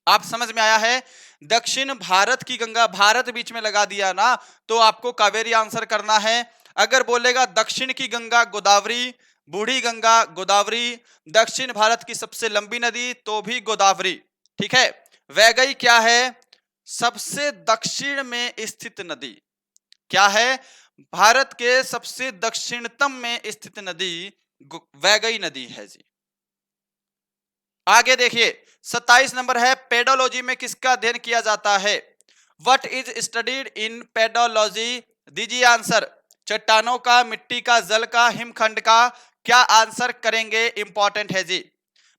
आप समझ में आया है? दक्षिण भारत की गंगा, भारत बीच में लगा दिया ना, तो आपको कावेरी आंसर करना है। अगर बोलेगा दक्षिण की गंगा गोदावरी, बूढ़ी गंगा गोदावरी, दक्षिण भारत की सबसे लंबी नदी तो भी गोदावरी। ठीक है। वैगई क्या है? सबसे दक्षिण में स्थित नदी। क्या है? भारत के सबसे दक्षिणतम में स्थित नदी वैगई नदी है जी। आगे देखिए 27 नंबर है, पेडोलॉजी में किसका अध्ययन किया जाता है? What is studied in pedology? दीजिए आंसर। चट्टानों का, मिट्टी का, जल का, हिमखंड का? क्या आंसर करेंगे? इंपॉर्टेंट है जी।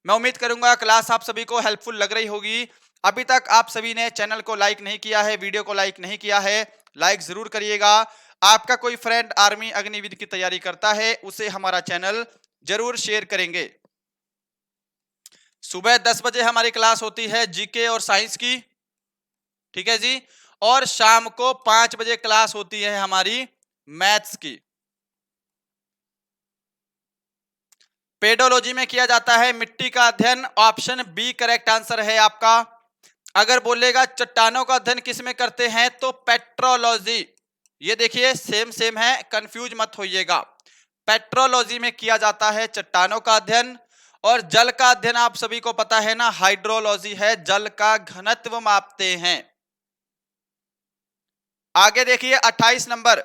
मैं उम्मीद करूंगा क्लास आप सभी को हेल्पफुल लग रही होगी। अभी तक आप सभी ने चैनल को लाइक नहीं किया है, वीडियो को लाइक नहीं किया है, लाइक जरूर करिएगा। आपका कोई फ्रेंड आर्मी अग्निवीर की तैयारी करता है, उसे हमारा चैनल जरूर शेयर करेंगे। सुबह 10 बजे हमारी क्लास होती है जीके और साइंस की, ठीक है जी, और शाम को 5 बजे क्लास होती है हमारी मैथ्स की। पेडोलॉजी में किया जाता है मिट्टी का अध्ययन, ऑप्शन बी करेक्ट आंसर है आपका। अगर बोलेगा चट्टानों का अध्ययन किस में करते हैं तो पेट्रोलॉजी, ये देखिए सेम सेम है, कंफ्यूज मत होइएगा। पेट्रोलॉजी में किया जाता है चट्टानों का अध्ययन। और जल का अध्ययन आप सभी को पता है ना, हाइड्रोलॉजी है, जल का घनत्व मापते हैं। आगे देखिए 28 नंबर,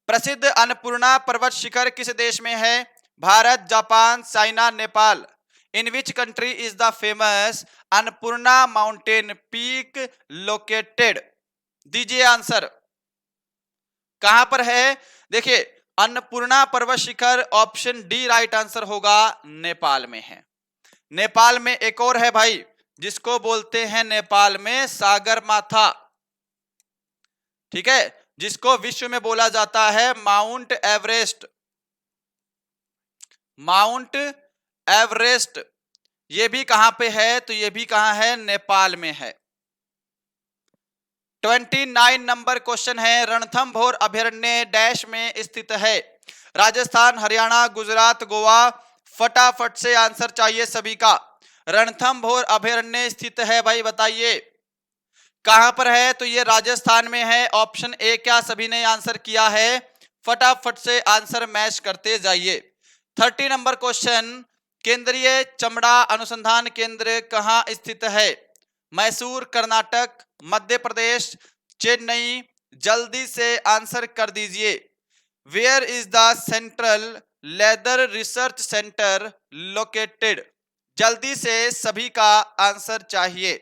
प्रसिद्ध अन्नपूर्णा पर्वत शिखर किस देश में है? Bharat, Japan, China, Nepal. In which country is the famous Annapurna mountain peak located? दीजिए आंसर, कहां पर है? देखिए अन्नपूर्णा पर्वत शिखर, ऑप्शन डी राइट आंसर होगा, नेपाल में है। नेपाल में एक और है भाई, जिसको बोलते हैं नेपाल में सागर माथा, ठीक है, जिसको विश्व में बोला जाता है माउंट एवरेस्ट। माउंट एवरेस्ट ये भी कहां पे है? तो ये भी कहां है? नेपाल में है। 29 नंबर क्वेश्चन है, रणथंभौर अभयारण्य डैश में स्थित है? राजस्थान, हरियाणा, गुजरात, गोवा। फटाफट से आंसर चाहिए सभी का। रणथंभौर अभयारण्य स्थित है भाई, बताइए कहां पर है? तो ये राजस्थान में है, ऑप्शन ए। क्या सभी ने आंसर किया है? फटाफट से आंसर मैच करते जाइए। 30 नंबर क्वेश्चन, केंद्रीय चमड़ा अनुसंधान केंद्र कहां स्थित है? मैसूर, कर्नाटक, मध्य प्रदेश, चेन्नई। जल्दी से आंसर कर दीजिए। Where is the central leather research centre located? जल्दी से सभी का आंसर चाहिए।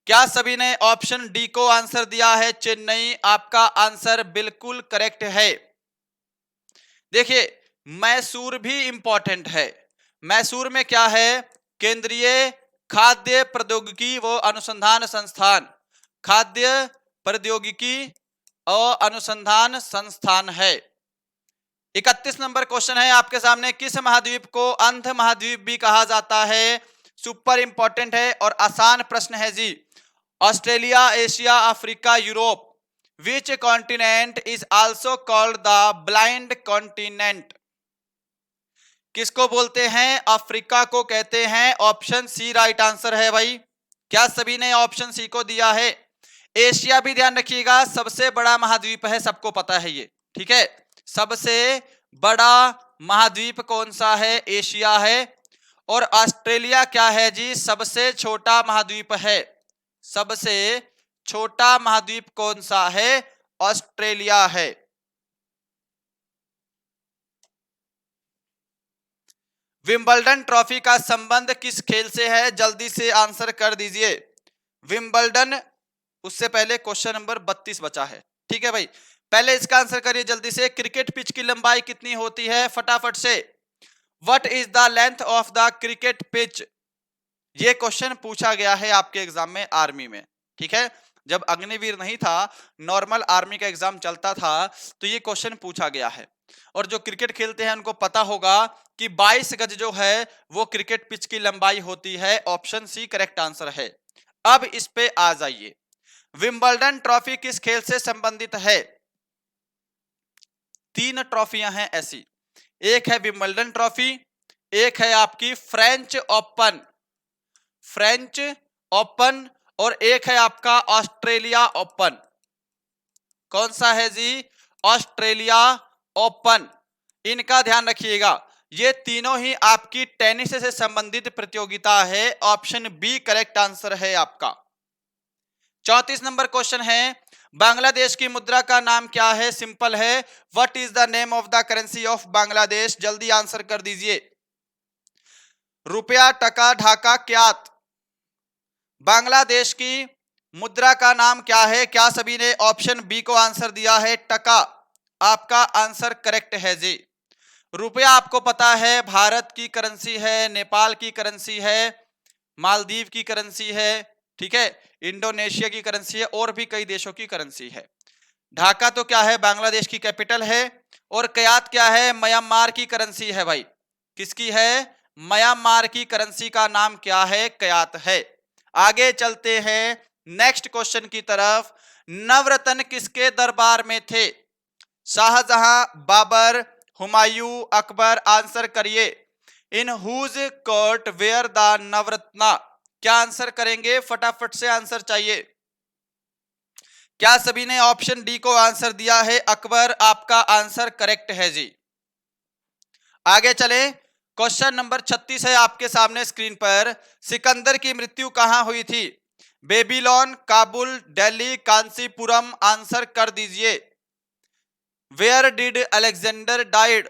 क्या सभी ने ऑप्शन डी को आंसर दिया है? चेन्नई आपका आंसर बिल्कुल करेक्ट है। देखिए मैसूर भी इंपॉर्टेंट है। मैसूर में क्या है? केंद्रीय खाद्य प्रौद्योगिकी व अनुसंधान संस्थान, खाद्य प्रौद्योगिकी और अनुसंधान संस्थान है। 31 नंबर क्वेश्चन है आपके सामने, किस महाद्वीप को अंध महाद्वीप भी कहा जाता है? सुपर इंपॉर्टेंट है और आसान प्रश्न है जी। Australia, Asia, Africa, Europe. Which continent is also called the blind continent? किसको बोलते हैं? अफ्रीका को कहते हैं। ऑप्शन सी राइट आंसर है भाई। क्या सभी ने ऑप्शन सी को दिया है? एशिया भी ध्यान रखिएगा, सबसे बड़ा महाद्वीप है, सबको पता है ये, ठीक है। सबसे बड़ा महाद्वीप कौन सा है? एशिया है। और ऑस्ट्रेलिया क्या है जी? सबसे छोटा महाद्वीप है। सबसे छोटा महाद्वीप कौन सा है? ऑस्ट्रेलिया है। विंबलडन ट्रॉफी का संबंध किस खेल से है? जल्दी से आंसर कर दीजिए। विंबलडन, उससे पहले क्वेश्चन नंबर 32 बचा है, ठीक है भाई। पहले इसका आंसर करिए जल्दी से। क्रिकेट पिच की लंबाई कितनी होती है? फटाफट से। What is the length of the cricket pitch? ये क्वेश्चन पूछा गया है आपके एग्जाम में आर्मी में, ठीक है। जब अग्निवीर नहीं था, नॉर्मल आर्मी का एग्जाम चलता था, तो ये क्वेश्चन पूछा गया है। और जो क्रिकेट खेलते हैं उनको पता होगा कि 22 गज जो है वो क्रिकेट पिच की लंबाई होती है। ऑप्शन सी करेक्ट आंसर है। अब इस पे आ जाइए। विंबलडन ट्रॉफी किस खेल से संबंधित है? 3 ट्रॉफियां हैं ऐसी। एक है विंबलडन ट्रॉफी, एक है आपकी फ्रेंच ओपन, फ्रेंच ओपन, और एक है आपका ऑस्ट्रेलिया ओपन। कौन सा है जी? Australia open. इनका ध्यान रखिएगा, ये तीनों ही आपकी टेनिस से संबंधित प्रतियोगिता है। ऑप्शन बी करेक्ट आंसर है आपका। 34 नंबर क्वेश्चन है, बांग्लादेश की मुद्रा का नाम क्या है? सिंपल है। What is the name of the currency of Bangladesh? जल्दी आंसर कर दीजिए। रुपया, टका, ढाका, क्यात। बांग्लादेश की मुद्रा का नाम क्या है? क्या सभी ने ऑप्शन बी को आंसर दिया है? टका आपका आंसर करेक्ट है जी। रुपया आपको पता है भारत की करेंसी है, नेपाल की करेंसी है, मालदीव की करेंसी है, ठीक है, इंडोनेशिया की करेंसी है, और भी कई देशों की करेंसी है। ढाका तो क्या है? बांग्लादेश की कैपिटल है। और क्यात क्या है? म्यांमार की करेंसी है भाई। किसकी है? म्यांमार की करेंसी का नाम क्या है? क्यात है। आगे चलते हैं नेक्स्ट क्वेश्चन की तरफ। नवरत्न किसके दरबार में थे? शाहजहां, बाबर, हुमायूं, अकबर। आंसर करिए। In whose court were the Navratna? क्या आंसर करेंगे? फटाफट से आंसर चाहिए। क्या सभी ने ऑप्शन डी को आंसर दिया है? अकबर आपका आंसर करेक्ट है जी। आगे चले। क्वेश्चन नंबर 36 है आपके सामने स्क्रीन पर। सिकंदर की मृत्यु कहां हुई थी? बेबीलोन, काबुल, दिल्ली, कांचीपुरम। आंसर कर दीजिए। Where did Alexander died?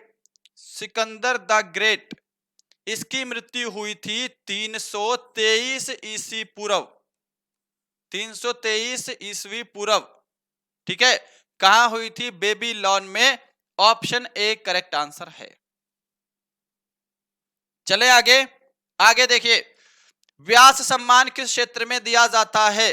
सिकंदर द ग्रेट, इसकी मृत्यु हुई थी 323 ईस्वी पूर्व, 323 ईस्वी पूर्व, ठीक है। कहां हुई थी? बेबीलोन में। ऑप्शन ए करेक्ट आंसर है। चले आगे। आगे देखिए, व्यास सम्मान किस क्षेत्र में दिया जाता है?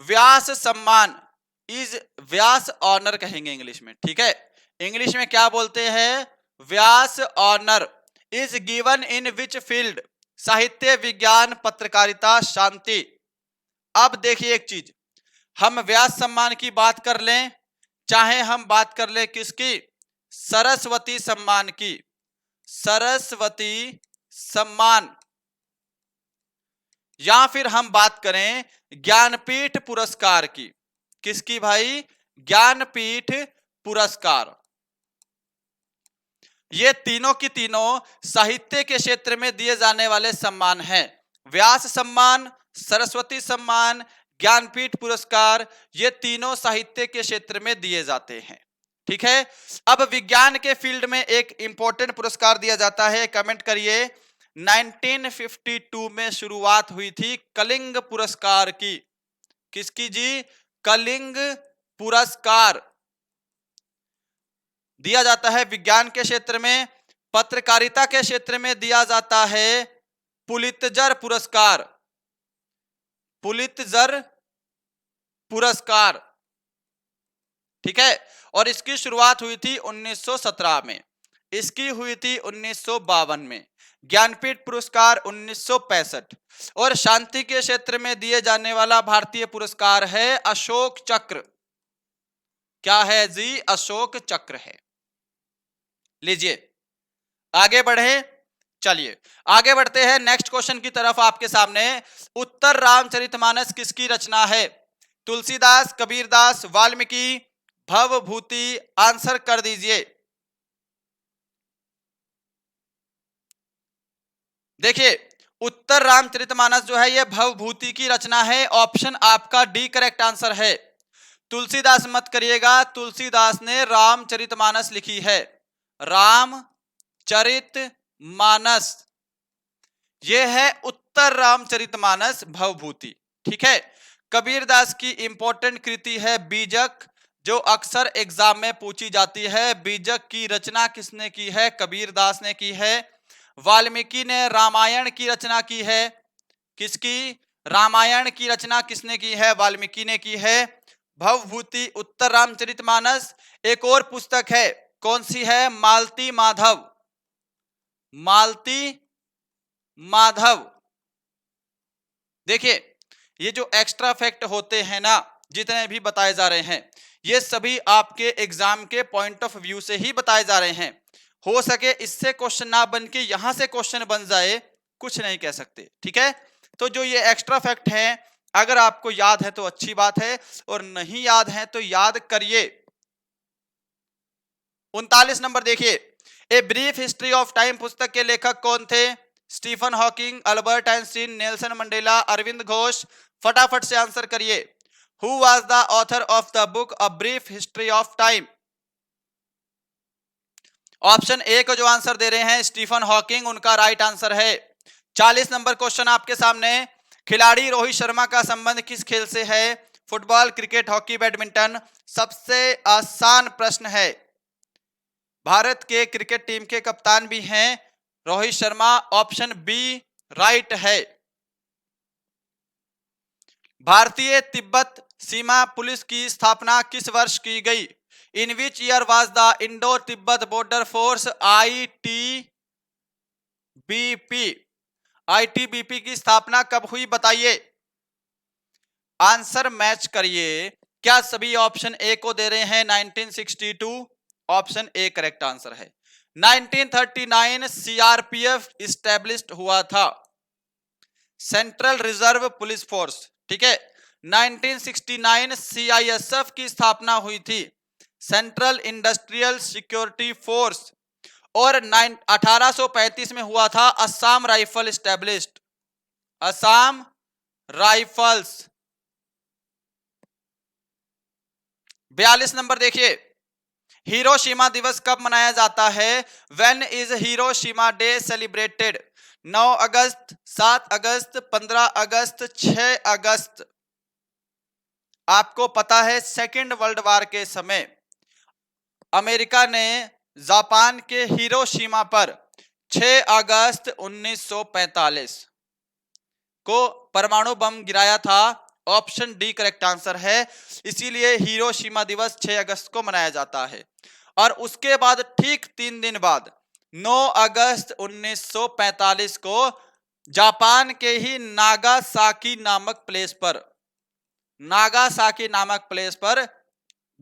व्यास सम्मान इज, व्यास ऑनर कहेंगे इंग्लिश में, ठीक है। इंग्लिश में क्या बोलते हैं? Vyas honour is given in which field? साहित्य, विज्ञान, पत्रकारिता, शांति। अब देखिए एक चीज, हम व्यास सम्मान की बात कर लें, चाहे हम बात कर लें किसकी? सरस्वती सम्मान की, सरस्वती सम्मान, या फिर हम बात करें ज्ञानपीठ पुरस्कार की। किसकी भाई? ज्ञानपीठ पुरस्कार। ये तीनों की तीनों साहित्य के क्षेत्र में दिए जाने वाले सम्मान हैं। व्यास सम्मान, सरस्वती सम्मान, ज्ञानपीठ पुरस्कार, ये तीनों साहित्य के क्षेत्र में दिए जाते हैं। ठीक है। अब विज्ञान के फील्ड में एक इंपॉर्टेंट पुरस्कार दिया जाता है, कमेंट करिए। 1952 में शुरुआत हुई थी कलिंग पुरस्कार की। किसकी जी? कलिंग पुरस्कार दिया जाता है विज्ञान के क्षेत्र में। पत्रकारिता के क्षेत्र में दिया जाता है पुलित्जर पुरस्कार। पुलित्जर पुरस्कार, ठीक है। और इसकी शुरुआत हुई थी 1917 में, इसकी हुई थी 1952 में। ज्ञानपीठ पुरस्कार 1965। और शांति के क्षेत्र में दिए जाने वाला भारतीय पुरस्कार है अशोक चक्र। क्या है जी? अशोक चक्र है। लीजिए आगे बढ़े, चलिए आगे बढ़ते हैं नेक्स्ट क्वेश्चन की तरफ। आपके सामने उत्तर रामचरितमानस किसकी रचना है? तुलसीदास, कबीरदास, वाल्मीकि, भवभूति? आंसर कर दीजिए। देखिए उत्तर रामचरितमानस जो है यह भवभूति की रचना है। ऑप्शन आपका डी करेक्ट आंसर है। तुलसीदास मत करिएगा, तुलसीदास ने रामचरितमानस लिखी है। रामचरितमानस यह है उत्तर रामचरितमानस भवभूति, ठीक है। कबीरदास की इंपॉर्टेंट कृति है बीजक, जो अक्सर एग्जाम में पूछी जाती है। बीजक की रचना किसने की है? कबीरदास ने की है। वाल्मीकि ने रामायण की रचना की है। किसकी? रामायण की रचना किसने की है? वाल्मीकि ने की है। भवभूति उत्तर रामचरितमानस। एक और पुस्तक है, कौन सी है? मालती माधव। मालती माधव। देखिए ये जो एक्स्ट्रा फैक्ट होते हैं ना, जितने भी बताए जा रहे हैं, ये सभी आपके एग्जाम के पॉइंट ऑफ व्यू से ही बताए जा रहे हैं। हो सके इससे क्वेश्चन ना बन के यहां से क्वेश्चन बन जाए, कुछ नहीं कह सकते, ठीक है। तो जो ये एक्स्ट्रा फैक्ट हैं, अगर आपको याद है तो अच्छी बात है, और नहीं याद है तो याद करिए। 39 नंबर देखिए, a brief history of time पुस्तक के लेखक कौन थे? Stephen Hawking, Albert Einstein, Nelson Mandela, Arvind Ghosh? फटाफट से आंसर करिए। Who was the author of the book a brief history of time? Option A को जो आंसर दे रहे हैं स्टीफन हॉकिंग, उनका राइट आंसर है। 40 नंबर क्वेश्चन आपके सामने, खिलाड़ी रोहित शर्मा का संबंध किस खेल से है? Football, cricket, hockey, badminton? सबसे आसान प्रश्न है। भारत के क्रिकेट टीम के कप्तान भी हैं Rohit Sharma. Option B right है। भारतीय तिब्बत सीमा पुलिस की स्थापना किस वर्ष की गई? In which year was the Indo Tibet border force ITBP की स्थापना कब हुई? बताइए, आंसर मैच करिए। क्या सभी ऑप्शन ए को दे रहे हैं? 1962 ऑप्शन ए करेक्ट आंसर है। 1939 सीआरपीएफ इस्टेब्लिश्ड हुआ था, सेंट्रल रिजर्व पुलिस फोर्स, ठीक है। 1969 सीआईएसएफ की स्थापना हुई थी, सेंट्रल इंडस्ट्रियल सिक्योरिटी फोर्स। और 1835 में हुआ था Assam rifle established, Assam rifles. 42 number देखिए, हिरोशिमा दिवस कब मनाया जाता है? When is Hiroshima day celebrated? 9 अगस्त, 7 अगस्त, 15 अगस्त, 6 अगस्त? आपको पता है सेकेंड वर्ल्ड वार के समय अमेरिका ने जापान के हिरोशिमा पर 6 अगस्त 1945 को परमाणु बम गिराया था। ऑप्शन डी करेक्ट आंसर है। इसीलिए हिरोशिमा दिवस 6 अगस्त को मनाया जाता है। और उसके बाद ठीक 3 दिन बाद 9 अगस्त 1945 को जापान के ही नागासाकी नामक प्लेस पर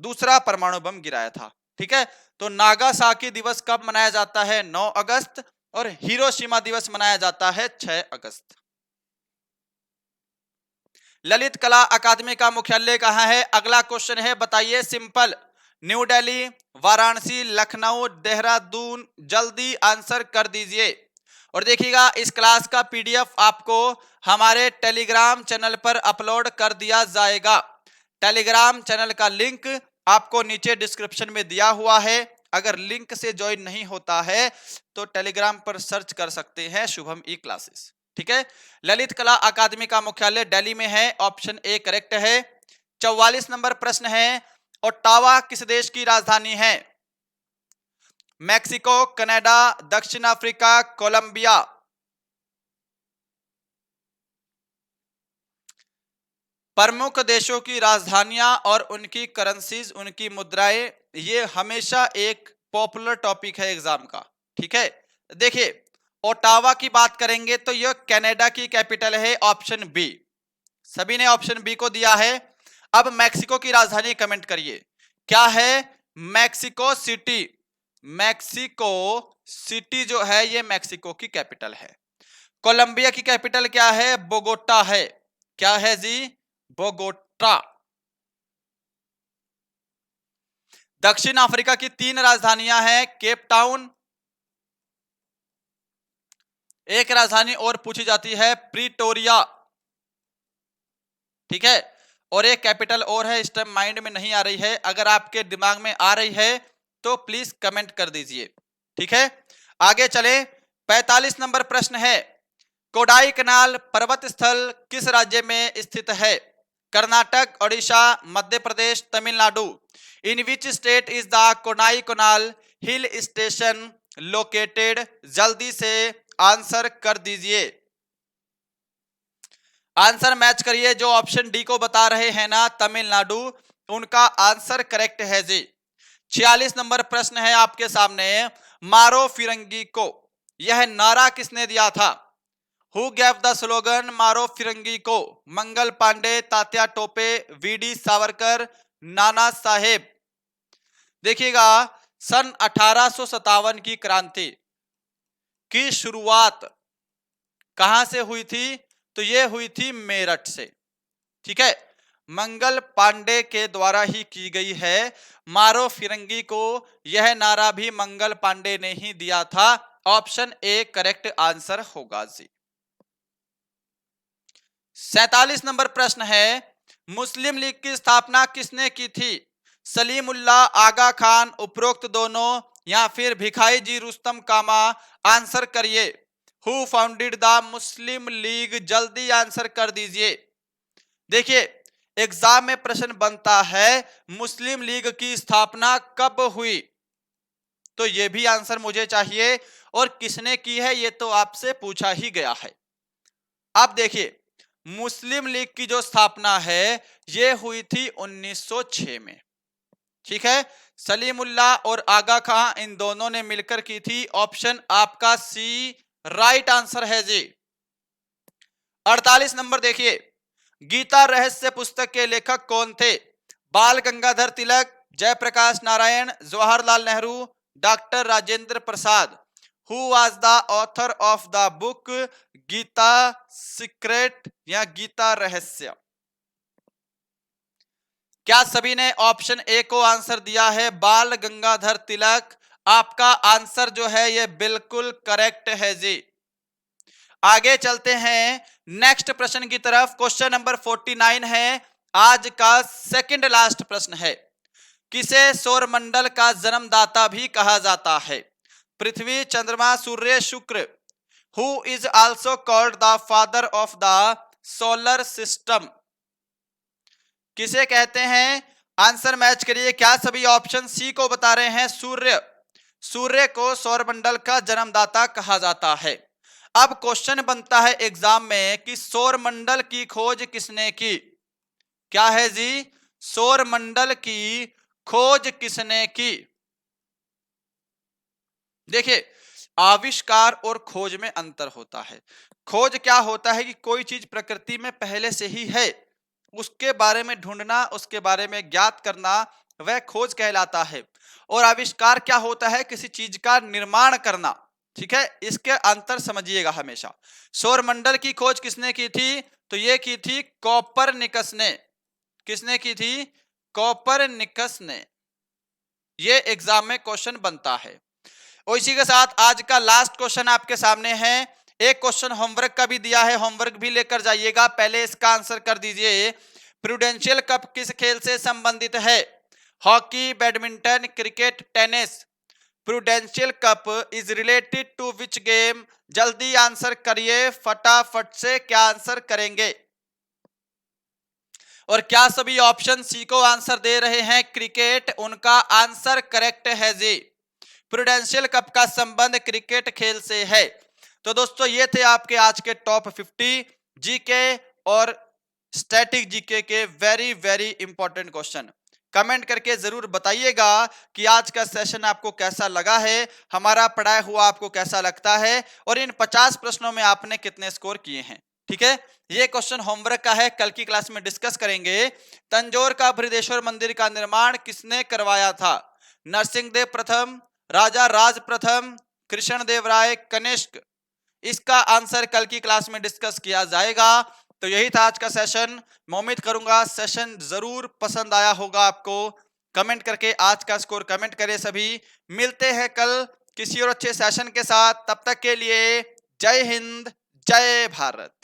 दूसरा परमाणु बम गिराया था, ठीक है। तो नागासाकी दिवस कब मनाया जाता है? 9 अगस्त। और हिरोशिमा दिवस मनाया जाता है 6 अगस्त। ललित कला अकादमी का मुख्यालय कहाँ है? अगला क्वेश्चन है, बताइए। Simple, new Delhi, Varanasi, Lucknow, Dehradun? जल्दी आंसर कर दीजिए। और देखिएगा इस क्लास का पीडीएफ आपको हमारे टेलीग्राम चैनल पर अपलोड कर दिया जाएगा। टेलीग्राम चैनल का लिंक आपको नीचे डिस्क्रिप्शन में दिया हुआ है। अगर लिंक से ज्वाइन नहीं होता है तो टेलीग्राम पर सर्च कर सकते हैं शुभम ई क्लासेस। ठीक है, ललित कला अकादमी का मुख्यालय दिल्ली में है, ऑप्शन ए करेक्ट है। 44 नंबर प्रश्न है, ओट्टावा किस देश की राजधानी है? मैक्सिको, कनाडा, दक्षिण अफ्रीका, कोलंबिया। प्रमुख देशों की राजधानियां और उनकी करेंसीज, उनकी मुद्राएं, ये हमेशा एक पॉपुलर टॉपिक है एग्जाम का। ठीक है, देखिए ओटावा की बात करेंगे तो यह कनाडा की कैपिटल है, ऑप्शन बी। सभी ने ऑप्शन बी को दिया है। अब मैक्सिको की राजधानी कमेंट करिए, क्या है? Mexico city. मैक्सिको सिटी जो है ये मैक्सिको की कैपिटल है। कोलंबिया की कैपिटल क्या है? बोगोटा है। क्या है जी? बोगोटा। दक्षिण अफ्रीका की 3 राजधानियां हैं, केप टाउन, एक राजधानी और पूछी जाती है प्रीटोरिया। ठीक है, और एक कैपिटल और है, इस टाइम माइंड में नहीं आ रही है, अगर आपके दिमाग में आ रही है तो प्लीज कमेंट कर दीजिए। ठीक है, आगे चले। 45 नंबर प्रश्न है, कोडाई कनाल पर्वत स्थल किस राज्य में स्थित है? Karnataka, Odisha, Madhya Pradesh, Tamil Nadu. In which state is the Kodaikanal hill station located? जल्दी से आंसर कर दीजिए, आंसर मैच करिए। जो ऑप्शन डी को बता रहे हैं ना तमिलनाडु, उनका आंसर करेक्ट है जी। 46 नंबर प्रश्न है आपके सामने, मारो फिरंगी को यह नारा किसने दिया था? हु गैव द स्लोगन मारो फिरंगी को? मंगल पांडे, तात्या टोपे, वीडी सावरकर, नाना साहेब। देखिएगा, सन 1857 की क्रांति की शुरुआत कहां से हुई थी? तो यह हुई थी मेरठ से। ठीक है, मंगल पांडे के द्वारा ही की गई है। मारो फिरंगी को यह नारा भी मंगल पांडे ने ही दिया था, ऑप्शन ए करेक्ट आंसर होगा जी। 47 नंबर प्रश्न है, मुस्लिम लीग की स्थापना किसने की थी? सलीमुल्लाह, आगा खान, उपरोक्त दोनों, या फिर भिखाई जी रुस्तम कामा? आंसर करिए, who founded the Muslim league? जल्दी आंसर कर दीजिए। देखिए एग्जाम में प्रश्न बनता है मुस्लिम लीग की स्थापना कब हुई, तो यह भी आंसर मुझे चाहिए, और किसने की है यह तो आपसे पूछा ही गया है। अब देखिए मुस्लिम लीग की जो स्थापना है यह हुई थी 1906 में। ठीक है, सलीमुल्लाह और आगा खां इन दोनों ने मिलकर की थी, ऑप्शन आपका सी राइट आंसर है जी। 48 नंबर देखिए, गीता रहस्य पुस्तक के लेखक कौन थे? Bal Gangadhar Tilak, Jayaprakash Narayan, Jawaharlal Nehru, doctor Rajendra Prasad. Who was the author of the book Gita secret या गीता रहस्य? क्या सभी ने ऑप्शन ए को आंसर दिया है? बाल गंगाधर तिलक। आपका आंसर जो है ये बिल्कुल करेक्ट है जी। आगे चलते हैं नेक्स्ट प्रश्न की तरफ। क्वेश्चन नंबर 49 है, आज का सेकंड लास्ट प्रश्न है, किसे सौरमंडल का जन्मदाता भी कहा जाता है? पृथ्वी, चंद्रमा, सूर्य, शुक्र। Who is also called the father of the solar system? किसे कहते हैं? आंसर मैच करिए। क्या सभी ऑप्शन सी को बता रहे हैं? सूर्य। सूर्य को सौरमंडल का जन्मदाता कहा जाता है। अब क्वेश्चन बनता है एग्जाम में कि सौरमंडल की खोज किसने की? क्या है जी? सौरमंडल की खोज किसने की? देखिए आविष्कार और खोज में अंतर होता है। खोज क्या होता है कि कोई चीज प्रकृति में पहले से ही है, उसके बारे में ढूंढना, उसके बारे में ज्ञात करना, वह खोज कहलाता है। और आविष्कार क्या होता है? किसी चीज का निर्माण करना। ठीक है, इसके अंतर समझिएगा हमेशा। सौरमंडल की खोज किसने की थी? तो ये की थी कोपरनिकस ने। किसने की थी? कोपरनिकस ने। ये एग्जाम में क्वेश्चन बनता है। और इसी के साथ आज का लास्ट क्वेश्चन आपके सामने है। एक क्वेश्चन होमवर्क का भी दिया है, होमवर्क भी लेकर जाइएगा। पहले इसका आंसर कर दीजिए, प्रूडेंशियल कप किस खेल से संबंधित है? Hockey, badminton, cricket, tennis. Prudential cup is related to which game? जल्दी आंसर करिए, फटाफट से क्या आंसर करेंगे? और क्या सभी ऑप्शन सी को आंसर दे रहे हैं क्रिकेट? उनका आंसर करेक्ट है जी। प्रूडेंशियल कप का संबंध क्रिकेट खेल से है। तो दोस्तों ये थे आपके आज के टॉप 50 जीके और स्टैटिक जीके के very very important question. Comment करके जरूर बताइएगा कि आज का सेशन आपको कैसा लगा है, हमारा पढ़ाया हुआ आपको कैसा लगता है, और इन 50 प्रश्नों में आपने कितने स्कोर किए हैं। ठीक है, ये क्वेश्चन होमवर्क का है, कल की क्लास में डिस्कस करेंगे। तंजौर का बृहदेश्वर मंदिर का निर्माण किसने करवाया था? नरसिंहदेव प्रथम, राजा राज प्रथम, कृष्णदेव राय, कनिष्क। इसका आंसर कल की क्लास में डिस्कस किया जाएगा। तो यही था आज का सेशन। मैं उम्मीद करूंगा सेशन जरूर पसंद आया होगा आपको। कमेंट करके आज का स्कोर कमेंट करें सभी। मिलते हैं कल किसी और अच्छे सेशन के साथ, तब तक के लिए जय हिंद, जय भारत।